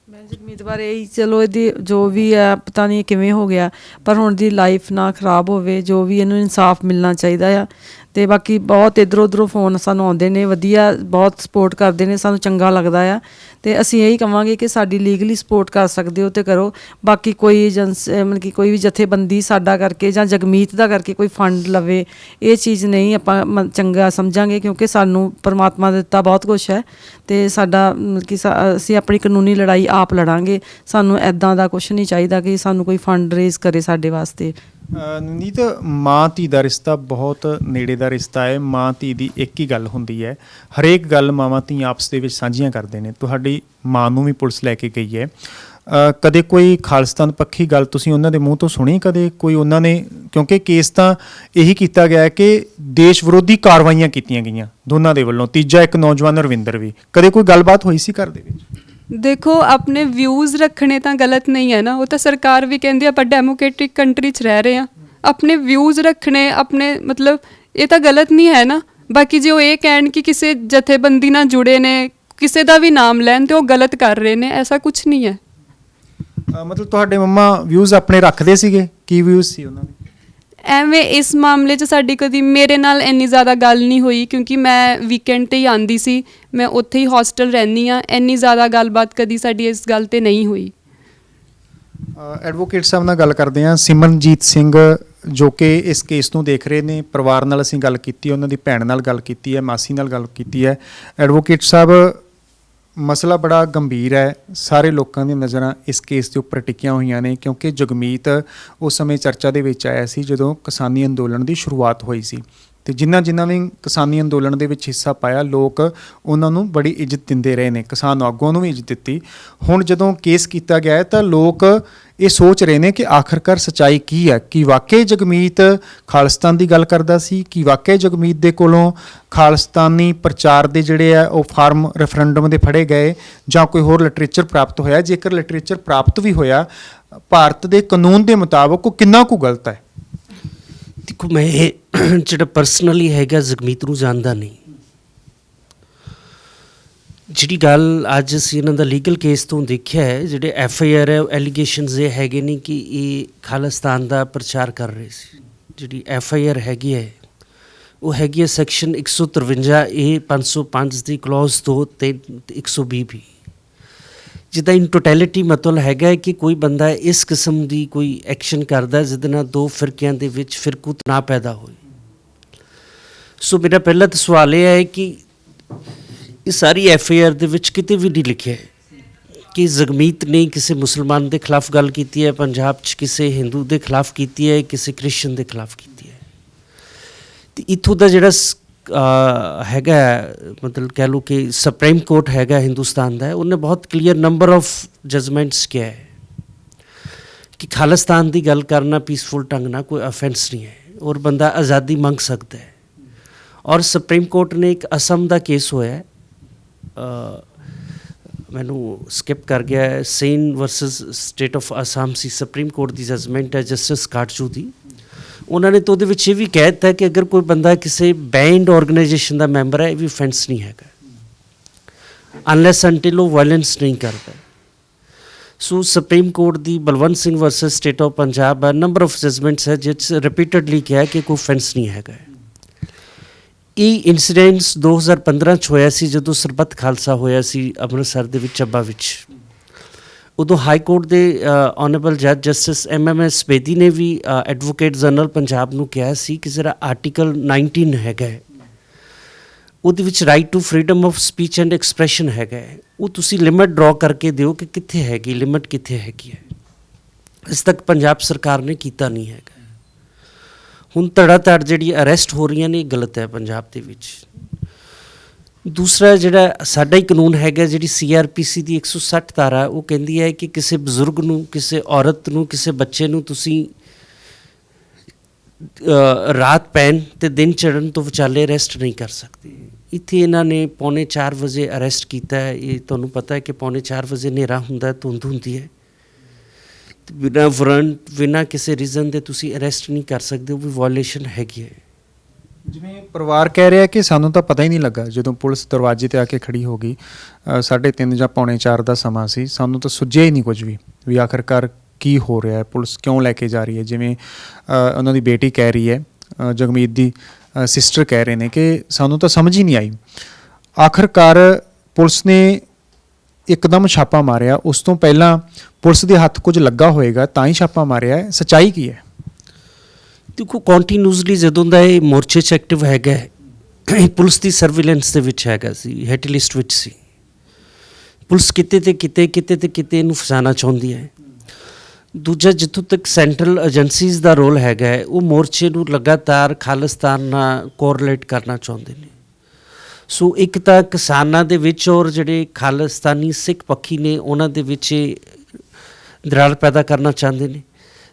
ਮੈਂ ਜਗਮੀਤ ਬਾਰੇ ਇਹੀ, ਚਲੋ ਇਹਦੀ ਜੋ ਵੀ ਹੈ ਪਤਾ ਨਹੀਂ ਕਿਵੇਂ ਹੋ ਗਿਆ, ਪਰ ਹੁਣ ਦੀ ਲਾਈਫ ਨਾ ਖਰਾਬ ਹੋਵੇ, ਜੋ ਵੀ ਇਹਨੂੰ ਇਨਸਾਫ ਮਿਲਣਾ ਚਾਹੀਦਾ ਆ। ਅਤੇ ਬਾਕੀ ਬਹੁਤ ਇੱਧਰੋਂ ਉੱਧਰੋਂ ਫੋਨ ਸਾਨੂੰ ਆਉਂਦੇ ਨੇ, ਵਧੀਆ ਬਹੁਤ ਸਪੋਰਟ ਕਰਦੇ ਨੇ, ਸਾਨੂੰ ਚੰਗਾ ਲੱਗਦਾ ਆ। ਅਤੇ ਅਸੀਂ ਇਹੀ ਕਹਾਂਗੇ ਕਿ ਸਾਡੀ ਲੀਗਲੀ ਸਪੋਰਟ ਕਰ ਸਕਦੇ ਹੋ ਤਾਂ ਕਰੋ। ਬਾਕੀ ਕੋਈ ਮਤਲਬ ਕਿ ਕੋਈ ਵੀ ਜਥੇਬੰਦੀ ਸਾਡਾ ਕਰਕੇ ਜਾਂ ਜਗਮੀਤ ਦਾ ਕਰਕੇ ਕੋਈ ਫੰਡ ਲਵੇ, ਇਹ ਚੀਜ਼ ਨਹੀਂ ਆਪਾਂ ਚੰਗਾ ਸਮਝਾਂਗੇ, ਕਿਉਂਕਿ ਸਾਨੂੰ ਪਰਮਾਤਮਾ ਦਾ ਦਿੱਤਾ ਬਹੁਤ ਕੁਛ ਹੈ ਅਤੇ ਸਾਡਾ ਕਿ ਅਸੀਂ ਆਪਣੀ ਕਾਨੂੰਨੀ ਲੜਾਈ ਆਪ ਲੜਾਂਗੇ। ਸਾਨੂੰ ਇੱਦਾਂ ਦਾ ਕੁਛ ਨਹੀਂ ਚਾਹੀਦਾ ਕਿ ਸਾਨੂੰ ਕੋਈ ਫੰਡ ਰੇਜ਼ ਕਰੇ ਸਾਡੇ ਵਾਸਤੇ। ਨੀਤ, ਮਾਂ ਧੀ ਦਾ ਰਿਸ਼ਤਾ ਬਹੁਤ ਨੇੜੇ ਦਾ ਰਿਸ਼ਤਾ ਹੈ। ਮਾਂ ਧੀ ਦੀ ਇੱਕ ਹੀ ਗੱਲ ਹੁੰਦੀ ਹੈ, ਹਰੇਕ ਗੱਲ ਮਾਵਾਂ ਧੀ ਆਪਸ ਦੇ ਵਿੱਚ ਸਾਂਝੀਆਂ ਕਰਦੇ ਨੇ। ਤੁਹਾਡੀ ਮਾਂ ਨੂੰ ਵੀ ਪੁਲਿਸ ਲੈ ਕੇ ਗਈ ਹੈ, ਕਦੇ ਕੋਈ ਖਾਲਿਸਤਾਨ ਪੱਖੀ ਗੱਲ ਤੁਸੀਂ ਉਹਨਾਂ ਦੇ ਮੂੰਹ ਤੋਂ ਸੁਣੀ ਕਦੇ ਕੋਈ ਉਹਨਾਂ ਨੇ, ਕਿਉਂਕਿ ਕੇਸ ਤਾਂ ਇਹੀ ਕੀਤਾ ਗਿਆ ਹੈ ਕਿ ਦੇਸ਼ ਵਿਰੋਧੀ ਕਾਰਵਾਈਆਂ ਕੀਤੀਆਂ ਗਈਆਂ ਦੋਨਾਂ ਦੇ ਵੱਲੋਂ, ਤੀਜਾ ਇੱਕ ਨੌਜਵਾਨ ਰਵਿੰਦਰ ਵੀ, ਕਦੇ ਕੋਈ ਗੱਲਬਾਤ ਹੋਈ ਸੀ ਘਰ ਦੇ ਵਿੱਚ? ਦੇਖੋ ਆਪਣੇ ਵਿਊਜ਼ ਰੱਖਣੇ ਤਾਂ ਗਲਤ ਨਹੀਂ ਹੈ ਨਾ, ਉਹ ਤਾਂ ਸਰਕਾਰ ਵੀ ਕਹਿੰਦੀ ਆਪਾਂ ਡੈਮੋਕ੍ਰੈਟਿਕ ਕੰਟਰੀ 'ਚ ਰਹਿ ਰਹੇ ਹਾਂ, ਆਪਣੇ ਵਿਊਜ਼ ਰੱਖਣੇ ਆਪਣੇ ਮਤਲਬ ਇਹ ਤਾਂ ਗਲਤ ਨਹੀਂ ਹੈ ਨਾ। ਬਾਕੀ ਜੇ ਉਹ ਇਹ ਕਹਿਣ ਕਿ ਕਿਸੇ ਜਥੇਬੰਦੀ ਨਾਲ ਜੁੜੇ ਨੇ, ਕਿਸੇ ਦਾ ਵੀ ਨਾਮ ਲੈਣ ਤੇ ਉਹ ਗਲਤ ਕਰ ਰਹੇ ਨੇ, ਐਸਾ ਕੁਝ ਨਹੀਂ ਹੈ। ਮਤਲਬ ਤੁਹਾਡੇ ਮੰਮਾ ਵਿਊਜ਼ ਆਪਣੇ ਰੱਖਦੇ ਸੀਗੇ, ਕੀ ਵਿਊਜ਼ ਸੀ ਉਹਨਾਂ ਦੇ? ਐਵੇਂ ਇਸ ਮਾਮਲੇ 'ਚ ਸਾਡੀ ਕਦੀ ਮੇਰੇ ਨਾਲ ਇੰਨੀ ਜ਼ਿਆਦਾ ਗੱਲ ਨਹੀਂ ਹੋਈ, ਕਿਉਂਕਿ ਮੈਂ ਵੀਕਐਂਡ 'ਤੇ ਹੀ ਆਉਂਦੀ ਸੀ, ਮੈਂ ਉੱਥੇ ਹੀ ਹੌਸਟਲ ਰਹਿੰਦੀ ਹਾਂ, ਇੰਨੀ ਜ਼ਿਆਦਾ ਗੱਲਬਾਤ ਕਦੀ ਸਾਡੀ ਇਸ ਗੱਲ 'ਤੇ ਨਹੀਂ ਹੋਈ। ਐਡਵੋਕੇਟ ਸਾਹਿਬ ਨਾਲ ਗੱਲ ਕਰਦੇ ਹਾਂ। ਸਿਮਰਨਜੀਤ ਸਿੰਘ ਜੋ ਕਿ ਇਸ ਕੇਸ ਨੂੰ ਦੇਖ ਰਹੇ ਨੇ, ਪਰਿਵਾਰ ਨਾਲ ਅਸੀਂ ਗੱਲ ਕੀਤੀ, ਉਹਨਾਂ ਦੀ ਭੈਣ ਨਾਲ ਗੱਲ ਕੀਤੀ ਹੈ, ਮਾਸੀ ਨਾਲ ਗੱਲ ਕੀਤੀ ਹੈ। ਐਡਵੋਕੇਟ ਸਾਹਿਬ, ਮਸਲਾ ਬੜਾ ਗੰਭੀਰ ਹੈ, ਸਾਰੇ ਲੋਕਾਂ ਦੀਆਂ ਨਜ਼ਰਾਂ ਇਸ ਕੇਸ ਦੇ ਉੱਪਰ ਟਿਕੀਆਂ ਹੋਈਆਂ ਨੇ, ਕਿਉਂਕਿ ਜਗਮੀਤ ਉਸ ਸਮੇਂ ਚਰਚਾ ਦੇ ਵਿੱਚ ਆਇਆ ਸੀ ਜਦੋਂ ਕਿਸਾਨੀ ਅੰਦੋਲਨ ਦੀ ਸ਼ੁਰੂਆਤ ਹੋਈ ਸੀ, ਤੇ ਜਿਨ੍ਹਾਂ ਨੇ ਕਿਸਾਨੀ ਅੰਦੋਲਨ ਦੇ ਵਿੱਚ ਹਿੱਸਾ ਪਾਇਆ, ਲੋਕ ਉਹਨਾਂ ਨੂੰ ਬੜੀ ਇੱਜ਼ਤ ਦਿੰਦੇ ਰਹੇ ਨੇ, ਕਿਸਾਨ ਆਗੂਆਂ ਨੂੰ ਵੀ ਇੱਜ਼ਤ ਦਿੱਤੀ। ਹੁਣ ਜਦੋਂ ਕੇਸ ਕੀਤਾ ਗਿਆ ਹੈ ਤਾਂ ਲੋਕ ਇਹ ਸੋਚ ਰਹੇ ਨੇ ਕਿ ਆਖਰਕਾਰ ਸੱਚਾਈ ਕੀ ਹੈ, ਕਿ ਵਾਕਈ ਜਗਮੀਤ ਖਾਲਿਸਤਾਨ ਦੀ ਗੱਲ ਕਰਦਾ ਸੀ, ਕਿ ਵਾਕਈ ਜਗਮੀਤ ਦੇ ਕੋਲੋਂ ਖਾਲਿਸਤਾਨੀ ਪ੍ਰਚਾਰ ਦੇ ਜਿਹੜੇ ਆ ਉਹ ਫਾਰਮ ਰੈਫਰੈਂਡਮ ਦੇ ਫੜੇ ਗਏ, ਜਾਂ ਕੋਈ ਹੋਰ ਲਿਟਰੇਚਰ ਪ੍ਰਾਪਤ ਹੋਇਆ। ਜੇਕਰ ਲਿਟਰੇਚਰ ਪ੍ਰਾਪਤ ਵੀ ਹੋਇਆ, ਭਾਰਤ ਦੇ ਕਾਨੂੰਨ ਦੇ ਮੁਤਾਬਕ ਉਹ ਕਿੰਨਾ ਕੁ ਗਲਤ ਹੈ? ਦੇਖੋ, ਮੈਂ ਇਹ ਜਿਹੜਾ ਪਰਸਨਲੀ ਹੈਗਾ ਜਗਮੀਤ ਨੂੰ ਜਾਣਦਾ ਨਹੀਂ। ਜਿਹੜੀ ਗੱਲ ਅੱਜ ਅਸੀਂ ਇਹਨਾਂ ਦਾ ਲੀਗਲ ਕੇਸ ਤੋਂ ਦੇਖਿਆ ਹੈ, ਜਿਹੜੇ FIR ਹੈ, ਐਲੀਗੇਸ਼ਨਸ ਇਹ ਹੈਗੇ ਨੇ ਕਿ ਇਹ ਖਾਲਿਸਤਾਨ ਦਾ ਪ੍ਰਚਾਰ ਕਰ ਰਹੇ ਸੀ। ਜਿਹੜੀ FIR ਹੈਗੀ ਹੈ ਉਹ ਹੈਗੀ ਹੈ ਸੈਕਸ਼ਨ 153A 505 ਦੀ ਕਲੌਜ਼ 2 ਤੇ 120 ਵੀ, ਜਿੱਦਾਂ ਇਨ ਟੋਟੈਲਿਟੀ ਮਤਲਬ ਹੈਗਾ ਹੈ ਕਿ ਕੋਈ ਬੰਦਾ ਇਸ ਕਿਸਮ ਦੀ ਕੋਈ ਐਕਸ਼ਨ ਕਰਦਾ ਜਿਹਦੇ ਨਾਲ ਦੋ ਫਿਰਕਿਆਂ ਦੇ ਵਿੱਚ ਫਿਰਕੂ ਤਣਾਅ ਪੈਦਾ ਹੋਏ। ਸੋ ਮੇਰਾ ਪਹਿਲਾ ਤਾਂ ਸਵਾਲ ਇਹ ਹੈ ਕਿ ਇਹ ਸਾਰੀ FIR ਦੇ ਵਿੱਚ ਕਿਤੇ ਵੀ ਨਹੀਂ ਲਿਖਿਆ ਹੈ ਕਿ ਜਗਮੀਤ ਨੇ ਕਿਸੇ ਮੁਸਲਮਾਨ ਦੇ ਖਿਲਾਫ ਗੱਲ ਕੀਤੀ ਹੈ, ਪੰਜਾਬ 'ਚ ਕਿਸੇ ਹਿੰਦੂ ਦੇ ਖਿਲਾਫ ਕੀਤੀ ਹੈ, ਕਿਸੇ ਕ੍ਰਿਸਚਨ ਦੇ ਖਿਲਾਫ ਕੀਤੀ ਹੈ। ਅਤੇ ਇੱਥੋਂ ਦਾ ਜਿਹੜਾ ਹੈਗਾ, ਮਤਲਬ ਕਹਿ ਲਓ ਕਿ ਸੁਪਰੀਮ ਕੋਰਟ ਹੈਗਾ ਹਿੰਦੁਸਤਾਨ ਦਾ, ਉਹਨੇ ਬਹੁਤ ਕਲੀਅਰ ਨੰਬਰ ਆਫ ਜਜਮੈਂਟਸ ਕਿਹਾ ਹੈ ਕਿ ਖਾਲਿਸਤਾਨ ਦੀ ਗੱਲ ਕਰਨਾ ਪੀਸਫੁਲ ਢੰਗ ਨਾਲ ਕੋਈ ਅਫੈਂਸ ਨਹੀਂ ਹੈ, ਔਰ ਬੰਦਾ ਆਜ਼ਾਦੀ ਮੰਗ ਸਕਦਾ ਹੈ। ਔਰ ਸੁਪਰੀਮ ਕੋਰਟ ਨੇ ਇੱਕ ਅਸਮ ਦਾ ਕੇਸ ਹੋਇਆ, ਮੈਨੂੰ ਸਕਿਪ ਕਰ ਗਿਆ, Sen versus state of Assam ਸੀ, ਸੁਪਰੀਮ ਕੋਰਟ ਦੀ ਜਜਮੈਂਟ ਹੈ ਜਸਟਿਸ ਕਾਟਜੂ ਦੀ। ਉਹਨਾਂ ਨੇ ਤਾਂ ਉਹਦੇ ਵਿੱਚ ਇਹ ਵੀ ਕਹਿ ਦਿੱਤਾ ਕਿ ਅਗਰ ਕੋਈ ਬੰਦਾ ਕਿਸੇ ਬੈਂਡ ਆਰਗੇਨਾਈਜੇਸ਼ਨ ਦਾ ਮੈਂਬਰ ਹੈ, ਇਹ ਵੀ ਅਫੈਂਸ ਨਹੀਂ ਹੈਗਾ ਅਨਲੈਸ ਅੰਟਿਲ ਉਹ ਵਾਇਲੈਂਸ ਨਹੀਂ ਕਰਦਾ। ਸੋ supreme court the Balwant Singh versus state of Punjab number of judgements ਹੈ ਜਿਸ ਰਿਪੀਟਡਲੀ ਕਿਹਾ ਕਿ ਕੋਈ ਅਫੈਂਸ ਨਹੀਂ ਹੈਗਾ। ਇਹ ਇੰਸੀਡੈਂਟਸ 2015 'ਚ ਹੋਇਆ ਸੀ ਜਦੋਂ ਸਰਬੱਤ ਖਾਲਸਾ ਹੋਇਆ ਸੀ ਅੰਮ੍ਰਿਤਸਰ ਦੇ ਵਿੱਚ, ਚੱਬਾ ਵਿੱਚ। ਉਦੋਂ ਹਾਈ ਕੋਰਟ ਦੇ ਆਨਰੇਬਲ ਜੱਜ ਜਸਟਿਸ MMS ਬੇਦੀ ਨੇ ਵੀ ਐਡਵੋਕੇਟ ਜਨਰਲ ਪੰਜਾਬ ਨੂੰ ਕਿਹਾ ਸੀ ਕਿ ਜਿਹੜਾ ਆਰਟੀਕਲ 19 ਹੈਗਾ ਉਹਦੇ ਵਿੱਚ right to freedom of speech and expression ਹੈਗਾ, ਉਹ ਤੁਸੀਂ ਲਿਮਿਟ ਡਰਾ ਕਰਕੇ ਦਿਓ ਕਿ ਕਿੱਥੇ ਹੈਗੀ ਲਿਮਿਟ, ਕਿੱਥੇ ਹੈਗੀ ਹੈ। ਇਸ ਤੱਕ ਪੰਜਾਬ ਸਰਕਾਰ ਨੇ ਕੀਤਾ ਨਹੀਂ ਹੈਗਾ। ਹੁਣ ਧੜਾ ਜਿਹੜੀ ਅਰੈਸਟ ਹੋ ਰਹੀਆਂ ਨੇ, ਇਹ ਗਲਤ ਹੈ ਪੰਜਾਬ ਦੇ ਵਿੱਚ। ਦੂਸਰਾ ਜਿਹੜਾ ਸਾਡਾ ਹੀ ਕਾਨੂੰਨ ਹੈਗਾ, ਜਿਹੜੀ CRPC ਦੀ 160 ਧਾਰਾ, ਉਹ ਕਹਿੰਦੀ ਹੈ ਕਿ ਕਿਸੇ ਬਜ਼ੁਰਗ ਨੂੰ, ਕਿਸੇ ਔਰਤ ਨੂੰ, ਕਿਸੇ ਬੱਚੇ ਨੂੰ ਤੁਸੀਂ ਰਾਤ ਪੈਣ ਤੇ ਦਿਨ ਚੜ੍ਹਨ ਤੋਂ ਵਿਚਾਲੇ ਅਰੈਸਟ ਨਹੀਂ ਕਰ ਸਕਦੇ। ਇੱਥੇ ਇਹਨਾਂ ਨੇ 3:45 ਵਜੇ ਅਰੈਸਟ ਕੀਤਾ ਹੈ। ਇਹ ਤੁਹਾਨੂੰ ਪਤਾ ਹੈ ਕਿ 3:45 ਵਜੇ ਹਨੇਰਾ ਹੁੰਦਾ, ਧੁੰਦ ਹੁੰਦੀ ਹੈ, ਬਿਨਾਂ ਵਾਰੰਟ, ਬਿਨਾਂ ਕਿਸੇ ਰੀਜ਼ਨ ਦੇ ਤੁਸੀਂ ਅਰੈਸਟ ਨਹੀਂ ਕਰ ਸਕਦੇ, ਉਹ ਵੀ ਵਾਇਲੇਸ਼ਨ ਹੈਗੀ ਹੈ। ਜਿਵੇਂ ਪਰਿਵਾਰ ਕਹਿ ਰਿਹਾ ਕਿ ਸਾਨੂੰ ਤਾਂ ਪਤਾ ਹੀ ਨਹੀਂ ਲੱਗਾ ਜਦੋਂ ਪੁਲਿਸ ਦਰਵਾਜ਼ੇ ਤੇ ਆ ਕੇ ਖੜੀ ਹੋ ਗਈ, 3:30 ਜਾਂ 3:45 ਦਾ ਸਮਾਂ ਸੀ, ਸਾਨੂੰ ਤਾਂ ਸੁੱਝਿਆ ਹੀ ਨਹੀਂ ਕੁਝ ਵੀ ਆਖਰਕਾਰ ਕੀ ਹੋ ਰਿਹਾ ਹੈ, ਪੁਲਿਸ ਕਿਉਂ ਲੈ ਕੇ ਜਾ ਰਹੀ ਹੈ। ਜਿਵੇਂ ਉਹਨਾਂ ਦੀ ਬੇਟੀ ਕਹਿ ਰਹੀ ਹੈ, ਜਗਮੀਤ ਦੀ ਸਿਸਟਰ ਕਹਿ ਰਹੇ ਨੇ ਕਿ ਸਾਨੂੰ ਤਾਂ ਸਮਝ ਹੀ ਨਹੀਂ ਆਈ। ਆਖਰਕਾਰ ਪੁਲਿਸ ਨੇ ਇੱਕਦਮ ਛਾਪਾ ਮਾਰਿਆ, ਉਸ ਤੋਂ ਪਹਿਲਾਂ ਪੁਲਿਸ ਦੇ ਹੱਥ ਕੁਝ ਲੱਗਾ ਹੋਏਗਾ ਤਾਂ ਹੀ ਛਾਪਾ ਮਾਰਿਆ ਹੈ। ਸੱਚਾਈ ਕੀ ਹੈ? ਦੇਖੋ, ਕੰਟੀਨਿਊਸਲੀ ਜਦੋਂ ਦਾ ਇਹ ਮੋਰਚੇ 'ਚ ਐਕਟਿਵ ਹੈਗਾ, ਪੁਲਿਸ ਦੀ ਸਰਵੇਲੈਂਸ ਦੇ ਵਿੱਚ ਹੈਗਾ ਸੀ, ਹੈਟ ਲਿਸਟ ਵਿੱਚ ਸੀ। ਪੁਲਿਸ ਕਿਤੇ ਤੇ ਕਿਤੇ ਇਹਨੂੰ ਫਸਾਉਣਾ ਚਾਹੁੰਦੀ ਹੈ। ਦੂਜਾ, ਜਿੱਥੋਂ ਤੱਕ ਸੈਂਟਰਲ ਏਜੰਸੀਜ਼ ਦਾ ਰੋਲ ਹੈਗਾ, ਉਹ ਮੋਰਚੇ ਨੂੰ ਲਗਾਤਾਰ ਖਾਲਿਸਤਾਨ ਨਾਲ ਕੋਰਲੇਟ ਕਰਨਾ ਚਾਹੁੰਦੇ ਨੇ। ਸੋ ਇੱਕ ਤਾਂ ਕਿਸਾਨਾਂ ਦੇ ਵਿੱਚ ਔਰ ਜਿਹੜੇ ਖਾਲਿਸਤਾਨੀ ਸਿੱਖ ਪੱਖੀ ਨੇ ਉਹਨਾਂ ਦੇ ਵਿੱਚ ਦਰਾਰ ਪੈਦਾ ਕਰਨਾ ਚਾਹੁੰਦੇ ਨੇ।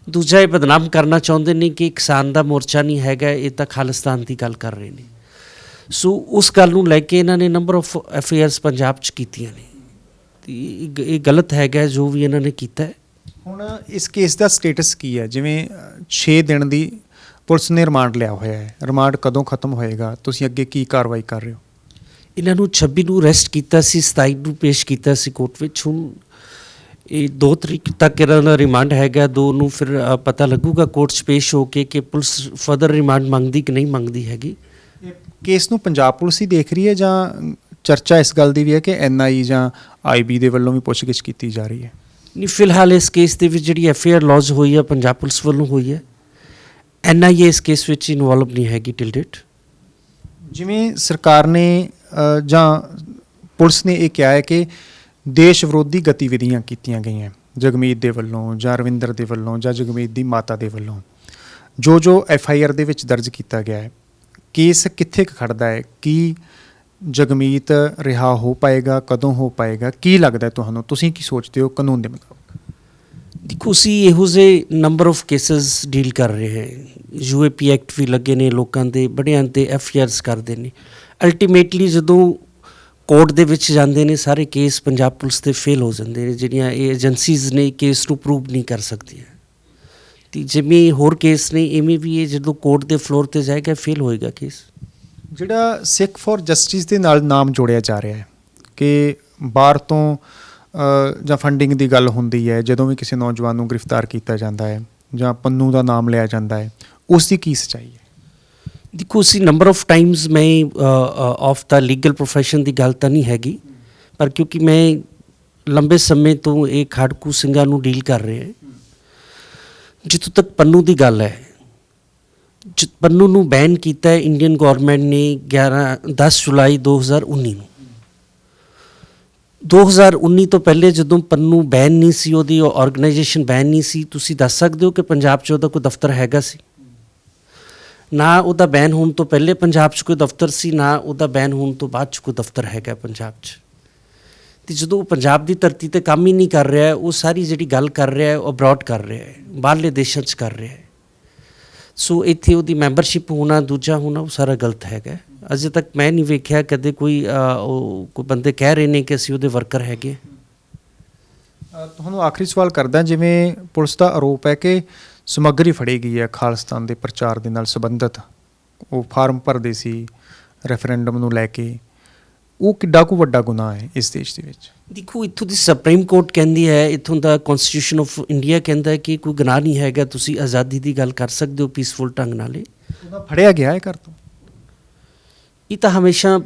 ਦੂਜਾ, ਇਹ ਬਦਨਾਮ ਕਰਨਾ ਚਾਹੁੰਦੇ ਨੇ ਕਿ ਕਿਸਾਨ ਦਾ ਮੋਰਚਾ ਨਹੀਂ ਹੈਗਾ, ਇਹ ਤਾਂ ਖਾਲਿਸਤਾਨ ਦੀ ਗੱਲ ਕਰ ਰਹੇ ਨੇ। ਸੋ ਉਸ ਗੱਲ ਨੂੰ ਲੈ ਕੇ ਇਹਨਾਂ ਨੇ ਨੰਬਰ ਆਫ ਐਫਏਆਰਸ ਪੰਜਾਬ 'ਚ ਕੀਤੀਆਂ ਨੇ, ਅਤੇ ਇਹ ਗਲਤ ਹੈਗਾ ਜੋ ਵੀ ਇਹਨਾਂ ਨੇ ਕੀਤਾ ਹੈ। ਹੁਣ ਇਸ ਕੇਸ ਦਾ ਸਟੇਟਸ ਕੀ ਹੈ? ਜਿਵੇਂ 6 ਦਿਨ ਦੀ ਪੁਲਿਸ ਨੇ ਰਿਮਾਂਡ ਲਿਆ ਹੋਇਆ ਹੈ, ਰਿਮਾਂਡ ਕਦੋਂ ਖਤਮ ਹੋਏਗਾ? ਤੁਸੀਂ ਅੱਗੇ ਕੀ ਕਾਰਵਾਈ ਕਰ ਰਹੇ ਹੋ? ਇਹਨਾਂ ਨੂੰ 26 ਨੂੰ ਅਰੈਸਟ ਕੀਤਾ ਸੀ, 27 ਨੂੰ ਪੇਸ਼ ਕੀਤਾ ਸੀ ਕੋਰਟ ਵਿੱਚ। ਹੁਣ ਇਹ 2 ਤਰੀਕ ਤੱਕ ਇਹਨਾਂ ਦਾ ਰਿਮਾਂਡ ਹੈਗਾ। 2 ਨੂੰ ਫਿਰ ਪਤਾ ਲੱਗੂਗਾ ਕੋਰਟ 'ਚ ਪੇਸ਼ ਹੋ ਕੇ ਕਿ ਪੁਲਿਸ ਫਰਦਰ ਰਿਮਾਂਡ ਮੰਗਦੀ ਕਿ ਨਹੀਂ ਮੰਗਦੀ ਹੈਗੀ। ਕੇਸ ਨੂੰ ਪੰਜਾਬ ਪੁਲਿਸ ਹੀ ਦੇਖ ਰਹੀ ਹੈ ਜਾਂ ਚਰਚਾ ਇਸ ਗੱਲ ਦੀ ਵੀ ਹੈ ਕਿ ਐਨਆਈ ਜਾਂ ਆਈਬੀ ਦੇ ਵੱਲੋਂ ਵੀ ਪੁੱਛਗਿੱਛ ਕੀਤੀ ਜਾ ਰਹੀ ਹੈ? ਨਹੀਂ, ਫਿਲਹਾਲ ਇਸ ਕੇਸ ਦੇ ਵਿੱਚ ਜਿਹੜੀ ਐਫਆਈਆਰ ਲੌਜ ਹੋਈ ਹੈ ਪੰਜਾਬ ਪੁਲਿਸ ਵੱਲੋਂ ਹੋਈ ਹੈ। ਐਨਆਈਏ ਇਸ ਕੇਸ ਵਿੱਚ ਇਨਵੋਲਵ ਨਹੀਂ ਹੈਗੀ ਟਿਲ ਡੇਟ। ਜਿਵੇਂ ਸਰਕਾਰ ਨੇ ਜਾਂ ਪੁਲਿਸ ਨੇ ਇਹ ਕਿਹਾ ਹੈ ਕਿ ਦੇਸ਼ ਵਿਰੋਧੀ ਗਤੀਵਿਧੀਆਂ ਕੀਤੀਆਂ ਗਈਆਂ ਜਗਮੀਤ ਦੇ ਵੱਲੋਂ ਜਾਂ ਰਵਿੰਦਰ ਦੇ ਵੱਲੋਂ ਜਾਂ ਜਗਮੀਤ ਦੀ ਮਾਤਾ ਦੇ ਵੱਲੋਂ, ਜੋ ਐਫਆਈਆਰ ਦੇ ਵਿੱਚ ਦਰਜ ਕੀਤਾ ਗਿਆ ਹੈ, ਕੇਸ ਕਿੱਥੇ ਕੁ ਖੜਦਾ ਹੈ? ਕੀ ਜਗਮੀਤ ਰਿਹਾ ਹੋ ਪਾਏਗਾ? ਕਦੋਂ ਹੋ ਪਾਏਗਾ? ਕੀ ਲੱਗਦਾ ਤੁਹਾਨੂੰ? ਤੁਸੀਂ ਕੀ ਸੋਚਦੇ ਹੋ ਕਾਨੂੰਨ ਦੇ ਮੁਤਾਬਕ? ਦੇਖੋ, ਅਸੀਂ ਇਹੋ ਜਿਹੇ ਨੰਬਰ ਆਫ ਕੇਸਿਸ ਡੀਲ ਕਰ ਰਹੇ ਹਾਂ। ਯੂਏਪੀ ਐਕਟ ਵੀ ਲੱਗੇ ਨੇ ਲੋਕਾਂ ਦੇ, ਬੜਿਆਂ 'ਤੇ ਐਫਆਈਆਰਸ ਕਰਦੇ ਨੇ। ਅਲਟੀਮੇਟਲੀ ਜਦੋਂ ਕੋਰਟ ਦੇ ਵਿੱਚ ਜਾਂਦੇ ਨੇ ਸਾਰੇ ਕੇਸ ਪੰਜਾਬ ਪੁਲਿਸ 'ਤੇ ਫੇਲ ਹੋ ਜਾਂਦੇ ਨੇ। ਜਿਹੜੀਆਂ ਇਹ ਏਜੰਸੀਜ਼ ਨੇ ਕੇਸ ਨੂੰ ਪ੍ਰੂਵ ਨਹੀਂ ਕਰ ਸਕਦੀਆਂ। ਅਤੇ ਜਿਵੇਂ ਹੋਰ ਕੇਸ ਨੇ ਇਵੇਂ ਵੀ ਇਹ ਜਦੋਂ ਕੋਰਟ ਦੇ ਫਲੋਰ 'ਤੇ ਜਾਏਗਾ ਫੇਲ ਹੋਏਗਾ ਕੇਸ। ਜਿਹੜਾ ਸਿੱਖ ਫॉर ਜਸਟਿਸ ਦੇ ਨਾਲ ਨਾਮ ਜੋੜਿਆ ਜਾ ਰਿਹਾ ਹੈ ਕਿ ਬਾਹਰ ਤੋਂ ਜਾਂ ਫੰਡਿੰਗ ਦੀ ਗੱਲ ਹੁੰਦੀ ਹੈ ਜਦੋਂ ਵੀ ਕਿਸੇ ਨੌਜਵਾਨ ਨੂੰ ਗ੍ਰਿਫਤਾਰ ਕੀਤਾ ਜਾਂਦਾ ਹੈ ਜਾਂ ਪੰਨੂ ਦਾ ਨਾਮ ਲਿਆ ਜਾਂਦਾ ਹੈ, ਉਸ ਦੀ ਕੀ ਸੱਚਾਈ ਹੈ? ਦੇਖੋ, ਅਸੀਂ ਨੰਬਰ ਆਫ ਟਾਈਮਸ ਮੈਂ ਆਫ ਦਾ ਲੀਗਲ ਪ੍ਰੋਫੈਸ਼ਨ ਦੀ ਗੱਲ ਤਾਂ ਨਹੀਂ ਹੈਗੀ, ਪਰ ਕਿਉਂਕਿ ਮੈਂ ਲੰਬੇ ਸਮੇਂ ਤੋਂ ਇਹ ਖਾੜਕੂ ਸਿੰਘਾਂ ਨੂੰ ਡੀਲ ਕਰ ਰਿਹਾ। ਜਿੱਥੋਂ ਤੱਕ ਪੰਨੂ ਦੀ ਗੱਲ ਹੈ, ਪੰਨੂ ਨੂੰ ਬੈਨ ਕੀਤਾ ਹੈ ਇੰਡੀਅਨ ਗੌਰਮੈਂਟ ਨੇ 10 ਜੁਲਾਈ 2019 ਨੂੰ। 2019 ਤੋਂ ਪਹਿਲੇ ਜਦੋਂ ਪੰਨੂ ਬੈਨ ਨਹੀਂ ਸੀ, ਉਹਦੀ ਆਰਗੇਨਾਈਜੇਸ਼ਨ ਬੈਨ ਨਹੀਂ ਸੀ, ਤੁਸੀਂ ਦੱਸ ਸਕਦੇ ਹੋ ਕਿ ਪੰਜਾਬ 'ਚ ਉਹਦਾ ਕੋਈ ਦਫ਼ਤਰ ਹੈਗਾ ਸੀ? ਨਾ ਉਹਦਾ ਬੈਨ ਹੋਣ ਤੋਂ ਪਹਿਲੇ ਪੰਜਾਬ 'ਚ ਕੋਈ ਦਫ਼ਤਰ ਸੀ, ਨਾ ਉਹਦਾ ਬੈਨ ਹੋਣ ਤੋਂ ਬਾਅਦ 'ਚ ਕੋਈ ਦਫ਼ਤਰ ਹੈਗਾ ਪੰਜਾਬ 'ਚ। ਅਤੇ ਜਦੋਂ ਉਹ ਪੰਜਾਬ ਦੀ ਧਰਤੀ 'ਤੇ ਕੰਮ ਹੀ ਨਹੀਂ ਕਰ ਰਿਹਾ, ਉਹ ਸਾਰੀ ਜਿਹੜੀ ਗੱਲ ਕਰ ਰਿਹਾ ਉਹ ਅਬਰੋਡ ਕਰ ਰਿਹਾ ਹੈ, ਬਾਹਰਲੇ ਦੇਸ਼ਾਂ 'ਚ ਕਰ ਰਿਹਾ ਹੈ। ਸੋ ਇੱਥੇ ਉਹਦੀ ਮੈਂਬਰਸ਼ਿਪ ਹੋਣਾ, ਦੂਜਾ ਹੋਣਾ, ਉਹ ਸਾਰਾ ਗਲਤ ਹੈਗਾ। ਅਜੇ ਤੱਕ ਮੈਂ ਨਹੀਂ ਵੇਖਿਆ ਕਦੇ ਕੋਈ ਬੰਦੇ ਕਹਿ ਰਹੇ ਨੇ ਕਿ ਅਸੀਂ ਉਹਦੇ ਵਰਕਰ ਹੈਗੇ। ਤੁਹਾਨੂੰ ਆਖਰੀ ਸਵਾਲ ਕਰਦਾ, ਜਿਵੇਂ ਪੁਲਿਸ ਦਾ ਆਰੋਪ ਹੈ ਕਿ ਸਮੱਗਰੀ ਫੜੀ ਗਈ ਹੈ ਖਾਲਿਸਤਾਨ ਦੇ ਪ੍ਰਚਾਰ ਦੇ ਨਾਲ ਸੰਬੰਧਿਤ, ਉਹ ਫਾਰਮ ਭਰਦੇ ਸੀ ਰੈਫਰੈਂਡਮ ਨੂੰ ਲੈ ਕੇ, ਉਹ ਕਿੱਡਾ ਕੁ ਵੱਡਾ ਗੁਨਾਹ ਹੈ ਇਸ ਦੇਸ਼ ਦੇ ਵਿੱਚ? ਦੇਖੋ, ਇੱਥੋਂ ਦੀ ਸੁਪਰੀਮ ਕੋਰਟ ਕਹਿੰਦੀ ਹੈ, ਇੱਥੋਂ ਦਾ ਕਨਸਟੀਟਿਊਸ਼ਨ ਆਫ ਇੰਡੀਆ ਕਹਿੰਦਾ ਹੈ ਕਿ ਕੋਈ ਗੁਨਾਹ ਨਹੀਂ ਹੈਗਾ, ਤੁਸੀਂ ਆਜ਼ਾਦੀ ਦੀ ਗੱਲ ਕਰ ਸਕਦੇ ਹੋ ਪੀਸਫੁਲ ਢੰਗ ਨਾਲ। ਉਹਦਾ ਫੜਿਆ ਗਿਆ ਹੈ ਘਰ ਤੋਂ? ਇਹ ਤਾਂ ਹਮੇਸ਼ਾ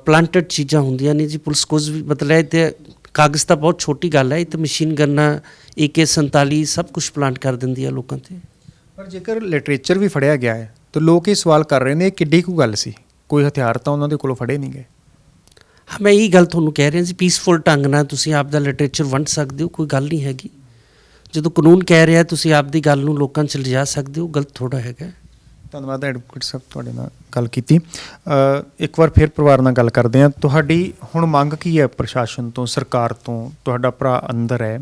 ਪਲਾਂਟਡ ਚੀਜ਼ਾਂ ਹੁੰਦੀਆਂ ਨੇ ਜੀ। ਪੁਲਿਸ ਕੁਝ ਵੀ ਮਤਲਬ ਹੈ, ਤੇ ਕਾਗਜ਼ ਤਾਂ ਬਹੁਤ ਛੋਟੀ ਗੱਲ ਹੈ, ਇਹ ਤਾਂ ਮਸ਼ੀਨ ਗੰਨਾਂ AK-47 ਸਭ ਕੁਝ ਪਲਾਂਟ ਕਰ ਦਿੰਦੀ ਹੈ ਲੋਕਾਂ 'ਤੇ। ਪਰ ਜੇਕਰ ਲਿਟਰੇਚਰ ਵੀ ਫੜਿਆ ਗਿਆ ਹੈ ਤਾਂ ਲੋਕ ਇਹ ਸਵਾਲ ਕਰ ਰਹੇ ਨੇ ਇਹ ਕਿੱਡੀ ਕੁ ਗੱਲ ਸੀ? ਕੋਈ ਹਥਿਆਰ ਤਾਂ ਉਹਨਾਂ ਦੇ ਕੋਲੋਂ ਫੜੇ ਨਹੀਂ ਗਏ। ਹਾਂ, ਮੈਂ ਇਹੀ ਗੱਲ ਤੁਹਾਨੂੰ ਕਹਿ ਰਿਹਾ ਜੀ, ਪੀਸਫੁਲ ਢੰਗ ਨਾਲ ਤੁਸੀਂ ਆਪ ਦਾ ਲਿਟਰੇਚਰ ਵੰਡ ਸਕਦੇ ਹੋ, ਕੋਈ ਗੱਲ ਨਹੀਂ ਹੈਗੀ। ਜਦੋਂ ਕਾਨੂੰਨ ਕਹਿ ਰਿਹਾ ਤੁਸੀਂ ਆਪ ਦੀ ਗੱਲ ਨੂੰ ਲੋਕਾਂ 'ਚ ਲਿਜਾ ਸਕਦੇ ਹੋ, ਗਲਤ ਥੋੜ੍ਹਾ ਹੈਗਾ। ਧੰਨਵਾਦ ਐਡਵੋਕੇਟ ਸਾਹਿਬ, ਤੁਹਾਡੇ ਨਾਲ ਗੱਲ ਕੀਤੀ। ਇੱਕ ਵਾਰ ਫਿਰ ਪਰਿਵਾਰ ਨਾਲ ਗੱਲ ਕਰਦੇ ਹਾਂ। ਤੁਹਾਡੀ ਹੁਣ ਮੰਗ ਕੀ ਹੈ ਪ੍ਰਸ਼ਾਸਨ ਤੋਂ, ਸਰਕਾਰ ਤੋਂ? ਤੁਹਾਡਾ ਭਰਾ ਅੰਦਰ ਹੈ,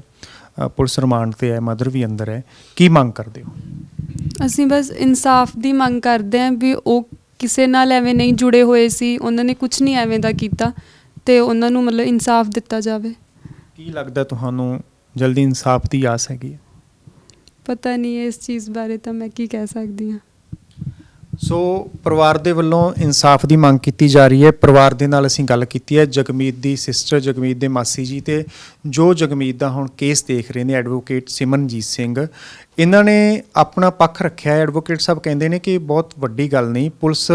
ਪੁਲਿਸ ਰਿਮਾਂਡ 'ਤੇ ਹੈ, ਮਦਰ ਵੀ ਅੰਦਰ ਹੈ, ਕੀ ਮੰਗ ਕਰਦੇ ਹੋ? ਅਸੀਂ ਬਸ ਇਨਸਾਫ ਦੀ ਮੰਗ ਕਰਦੇ ਹਾਂ ਵੀ ਉਹ ਕਿਸੇ ਨਾਲ ਐਵੇਂ ਨਹੀਂ ਜੁੜੇ ਹੋਏ ਸੀ, ਉਹਨਾਂ ਨੇ ਕੁਝ ਨਹੀਂ ਐਵੇਂ ਦਾ ਕੀਤਾ, ਅਤੇ ਉਹਨਾਂ ਨੂੰ ਮਤਲਬ ਇਨਸਾਫ ਦਿੱਤਾ ਜਾਵੇ। ਕੀ ਲੱਗਦਾ ਤੁਹਾਨੂੰ ਜਲਦੀ ਇਨਸਾਫ ਦੀ ਆਸ ਹੈਗੀ ਹੈ? ਪਤਾ ਨਹੀਂ ਇਸ ਚੀਜ਼ ਬਾਰੇ ਤਾਂ ਮੈਂ ਕੀ ਕਹਿ ਸਕਦੀ ਹਾਂ। ਸੋ ਪਰਿਵਾਰ ਦੇ ਵੱਲੋਂ ਇਨਸਾਫ ਦੀ ਮੰਗ ਕੀਤੀ ਜਾ ਰਹੀ ਹੈ। ਪਰਿਵਾਰ ਦੇ ਨਾਲ ਅਸੀਂ ਗੱਲ ਕੀਤੀ ਹੈ, ਜਗਮੀਤ ਦੀ ਸਿਸਟਰ, ਜਗਮੀਤ ਦੇ ਮਾਸੀ ਜੀ, ਤੇ ਜੋ ਜਗਮੀਤ ਦਾ ਹੁਣ ਕੇਸ ਦੇਖ ਰਹੇ ਨੇ ਐਡਵੋਕੇਟ ਸਿਮਰਨਜੀਤ ਸਿੰਘ, ਇਹਨਾਂ ਨੇ ਆਪਣਾ ਪੱਖ ਰੱਖਿਆ ਹੈ। ਐਡਵੋਕੇਟ ਸਾਹਿਬ ਕਹਿੰਦੇ ਨੇ ਕਿ ਬਹੁਤ ਵੱਡੀ ਗੱਲ ਨਹੀਂ, ਪੁਲਿਸ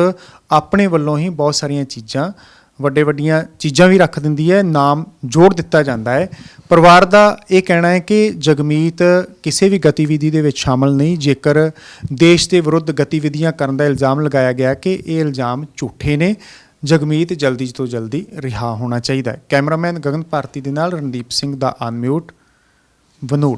ਆਪਣੇ ਵੱਲੋਂ ਹੀ ਬਹੁਤ ਸਾਰੀਆਂ ਚੀਜ਼ਾਂ, ਵੱਡੀਆਂ ਚੀਜ਼ਾਂ ਵੀ ਰੱਖ ਦਿੰਦੀ ਹੈ, ਨਾਮ ਜੋੜ ਦਿੱਤਾ ਜਾਂਦਾ ਹੈ। ਪਰਿਵਾਰ ਦਾ ਇਹ ਕਹਿਣਾ ਹੈ ਕਿ ਜਗਮੀਤ ਕਿਸੇ ਵੀ ਗਤੀਵਿਧੀ ਦੇ ਵਿੱਚ ਸ਼ਾਮਲ ਨਹੀਂ। ਜੇਕਰ ਦੇਸ਼ ਦੇ ਵਿਰੁੱਧ ਗਤੀਵਿਧੀਆਂ ਕਰਨ ਦਾ ਇਲਜ਼ਾਮ ਲਗਾਇਆ ਗਿਆ ਕਿ ਇਹ ਇਲਜ਼ਾਮ ਝੂਠੇ ਨੇ, ਜਗਮੀਤ ਜਲਦੀ ਤੋਂ ਜਲਦੀ ਰਿਹਾ ਹੋਣਾ ਚਾਹੀਦਾ ਹੈ। ਕੈਮਰਾਮੈਨ ਗਗਨ ਭਾਰਤੀ ਦੇ ਨਾਲ ਰਣਦੀਪ ਸਿੰਘ ਦਾ ਅਨਮਿਊਟ, ਵਨੂੜ।